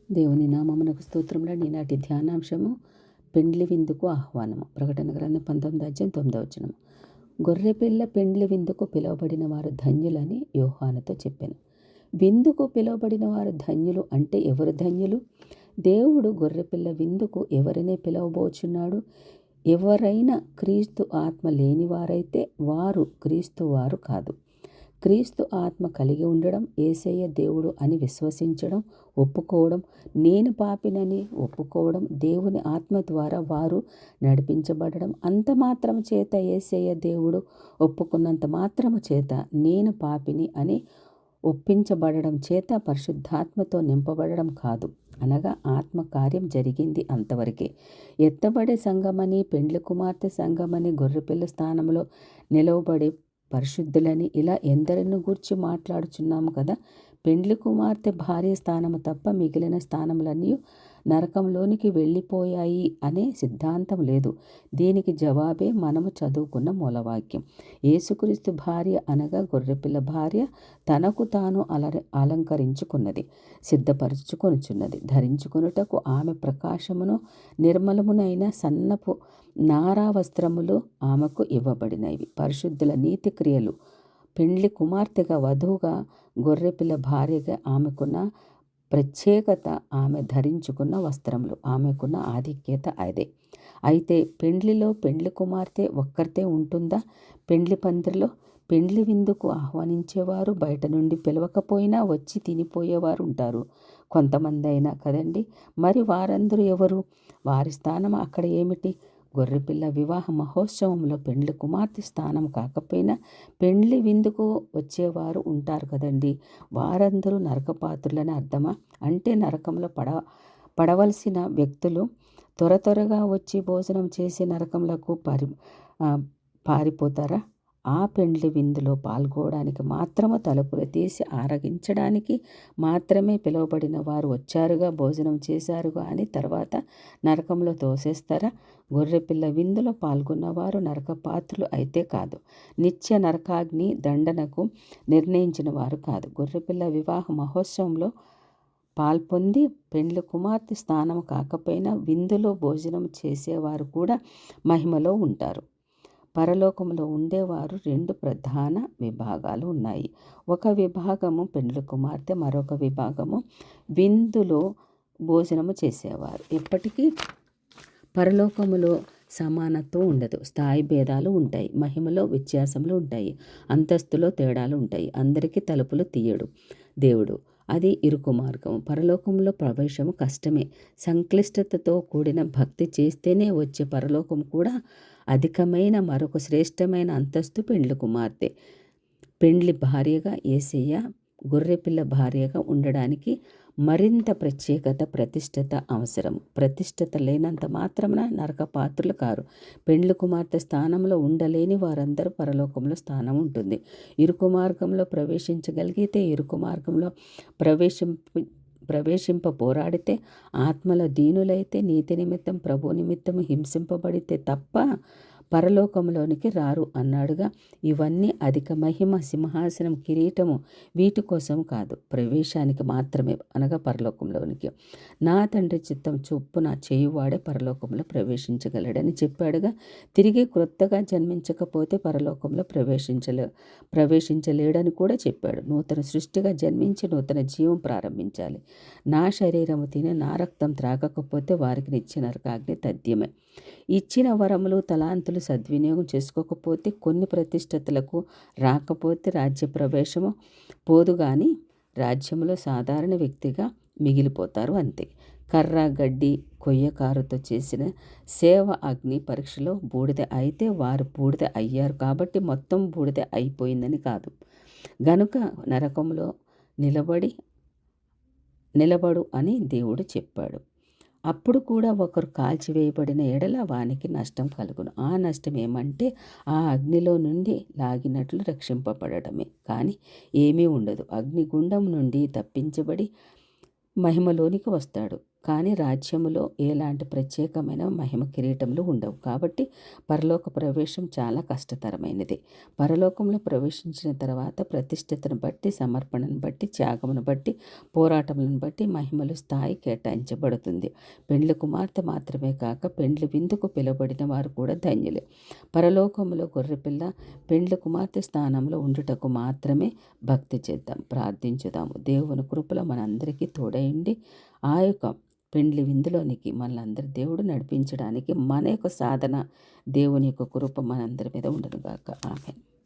దేవుని నామమునకు స్తోత్రములు. ఈనాటి ధ్యానాంశము పెండ్లి విందుకు ఆహ్వానము. ప్రకటన గ్రంథం 19:9. గొర్రెపిల్ల పెండ్లి విందుకు పిలువబడిన వారు ధన్యులని యోహానుతో చెప్పాను. విందుకు పిలువబడిన వారు ధన్యులు అంటే ఎవరు ధన్యులు? దేవుడు గొర్రెపిల్ల విందుకు ఎవరినే పిలవబోచున్నాడు? ఎవరైనా క్రీస్తు ఆత్మ లేనివారైతే వారు క్రీస్తు వారు కాదు. క్రీస్తు ఆత్మ కలిగి ఉండడం, యేసయ్య దేవుడు అని విశ్వసించడం, ఒప్పుకోవడం, నేను పాపినని ఒప్పుకోవడం, దేవుని ఆత్మ ద్వారా వారు నడిపించబడడం, అంత మాత్రం చేత యేసయ్య దేవుడు ఒప్పుకున్నంత మాత్రము చేత నేను పాపిని అని ఒప్పించబడడం చేత పరిశుద్ధాత్మతో నింపబడడం కాదు. అనగా ఆత్మకార్యం జరిగింది అంతవరకే. ఎత్తబడే సంఘమని, పెండ్లి కుమార్తె సంఘమని, గొర్రెపిల్ల స్థానంలో నిలవబడే పరిశుద్ధులని ఇలా ఎందరిని గూర్చి మాట్లాడుచున్నాము కదా. పెండ్లి కుమార్తె భార్య స్థానము తప్ప మిగిలిన స్థానములన్నీ నరకంలోనికి వెళ్ళిపోయాయి అనే సిద్ధాంతం లేదు. దీనికి జవాబే మనము చదువుకున్న మూలవాక్యం. యేసుక్రీస్తు భార్య అనగా గొర్రెపిల్ల భార్య తనకు తాను అలంకరించుకున్నది, సిద్ధపరచుకొనుచున్నది. ధరించుకొనుటకు ఆమె ప్రకాశమును నిర్మలమునైన సన్నపు నారా వస్త్రములు ఆమెకు ఇవ్వబడినవి. పరిశుద్ధుల నీతి క్రియలు. పెండ్లి కుమార్తెగా, వధువుగా, గొర్రెపిల్ల భార్యగా ఆమెకున్న ప్రత్యేకత, ఆమె ధరించుకున్న వస్త్రములు, ఆమెకున్న ఆధిక్యత అదే. అయితే పెండ్లిలో పెండ్లి కుమార్తె ఒక్కరితే ఉంటుందా? పెండ్లి పందిరిలో పెండ్లి విందుకు ఆహ్వానించేవారు బయట నుండి పిలవకపోయినా వచ్చి తినిపోయేవారు ఉంటారు, కొంతమంది అయినా కదండి. మరి వారందరూ ఎవరు? వారి స్థానం అక్కడ ఏమిటి? గొర్రెపిల్ల వివాహ మహోత్సవంలో పెండ్లి కుమార్తె స్థానం కాకపోయినా పెండ్లి విందుకు వచ్చేవారు ఉంటారు కదండి. వారందరూ నరకపాత్రులని అర్థమా? అంటే నరకంలో పడవలసిన వ్యక్తులు త్వరగా వచ్చి భోజనం చేసి నరకంలోకి పారిపోతారా? ఆ పెండ్లి విందులో పాల్గొనడానికి మాత్రము తలుపులు తీసి ఆరగించడానికి మాత్రమే పిలువబడిన వారు వచ్చారుగా, భోజనం చేశారుగా అని తర్వాత నరకంలో తోసేస్తారా? గొర్రెపిల్ల విందులో పాల్గొన్నవారు నరకపాత్రులు అయితే కాదు. నిత్య నరకాగ్ని దండనకు నిర్ణయించిన వారు కాదు. గొర్రెపిల్ల వివాహ మహోత్సవంలో పాల్పొంది పెండ్లి కుమార్తె స్థానం కాకపోయినా విందులో భోజనం చేసేవారు కూడా మహిమలో ఉంటారు. పరలోకంలో ఉండేవారు రెండు ప్రధాన విభాగాలు ఉన్నాయి. ఒక విభాగము పెండ్లి కుమార్తె, మరొక విభాగము విందులో భోజనము చేసేవారు. ఇప్పటికీ పరలోకములో సమానత్వం ఉండదు. స్థాయి భేదాలు ఉంటాయి, మహిమలో వ్యత్యాసములు ఉంటాయి, అంతస్తులో తేడాలు ఉంటాయి. అందరికీ తలుపులు తీయడు దేవుడు. అది ఇరుకు మార్గం. పరలోకంలో ప్రవేశము కష్టమే. సంక్లిష్టతతో కూడిన భక్తి చేస్తేనే వచ్చే పరలోకం కూడా అధికమైన మరొక శ్రేష్టమైన అంతస్తు పెండ్లి కుమార్తె. పెండ్లి భార్యగా యేసయ్య, గొర్రెపిల్ల భార్యగా ఉండడానికి మరింత ప్రత్యేకత, ప్రతిష్టత అవసరం. ప్రతిష్టత లేనంత మాత్రమున నరకపాత్రులు కారు. పెండ్లి కుమార్తె స్థానంలో ఉండలేని వారందరూ పరలోకంలో స్థానం ఉంటుంది. ఇరుకు మార్గంలో ప్రవేశించగలిగితే, ఇరుకు మార్గంలో ప్రవేశింప పోరాడితే, ఆత్మల దీనులైతే, నీతి నిమిత్తం ప్రభు నిమిత్తము హింసింపబడితే తప్ప పరలోకంలోనికి రారు అన్నాడుగా. ఇవన్నీ అధిక మహిమ, సింహాసనం, కిరీటము వీటి కోసం కాదు, ప్రవేశానికి మాత్రమే, అనగా పరలోకంలోనికి. నా తండ్రి చిత్తం చొప్పున చేయువాడే పరలోకంలో ప్రవేశించగలడని చెప్పాడుగా. తిరిగి క్రొత్తగా జన్మించకపోతే పరలోకంలో ప్రవేశించలేడని కూడా చెప్పాడు. నూతన సృష్టిగా జన్మించి నూతన జీవం ప్రారంభించాలి. నా శరీరము తిని నా రక్తం త్రాగకపోతే వారికి నిత్య నరకాగ్ని తథ్యమే. ఇచ్చిన వరములు, తలాంతులు సద్వినియోగం చేసుకోకపోతే, కొన్ని ప్రతిష్టతలకు రాకపోతే రాజ్య ప్రవేశము పోదు కానీ రాజ్యంలో సాధారణ వ్యక్తిగా మిగిలిపోతారు అంతే. కర్ర, గడ్డి, కొయ్యకారుతో చేసిన సేవ అగ్ని పరీక్షలో బూడిద అయితే వారు బూడిద అయ్యారు కాబట్టి మొత్తం బూడిద అయిపోయిందని కాదు. గనుక నరకంలో నిలబడు అని దేవుడు చెప్పాడు. అప్పుడు కూడా ఒకరు కాల్చివేయబడిన ఎడల వానికి నష్టం కలుగును. ఆ నష్టం ఏమంటే ఆ అగ్నిలో నుండి లాగినట్లు రక్షింపబడటమే, కానీ ఏమీ ఉండదు. అగ్నిగుండం నుండి తప్పించబడి మహిమలోనికి వస్తాడు. కానీ రాజ్యములో ఎలాంటి ప్రత్యేకమైన మహిమ కిరీటములు ఉండవు. కాబట్టి పరలోక ప్రవేశం చాలా కష్టతరమైనది. పరలోకంలో ప్రవేశించిన తర్వాత ప్రతిష్ఠతను బట్టి, సమర్పణను బట్టి, త్యాగమును బట్టి, పోరాటములను బట్టి మహిమలు స్థాయి కేటాయించబడుతుంది. పెండ్లి కుమార్తె మాత్రమే కాక పెండ్లి విందుకు పిలువబడిన వారు కూడా ధన్యులే. పరలోకములో గొర్రెపిల్ల పెండ్లి కుమార్తె స్థానంలో ఉండుటకు మాత్రమే భక్తి చేద్దాం, ప్రార్థించుదాము. దేవుని కృపలో మనందరికీ తోడైండి ఆ యొక్క పెండ్లి విందులోనికి మనలందరి దేవుడు నడిపించడానికి మన యొక్క సాధన, దేవుని యొక్క కృప మనందరి మీద ఉండనుగాక. ఆమేన్.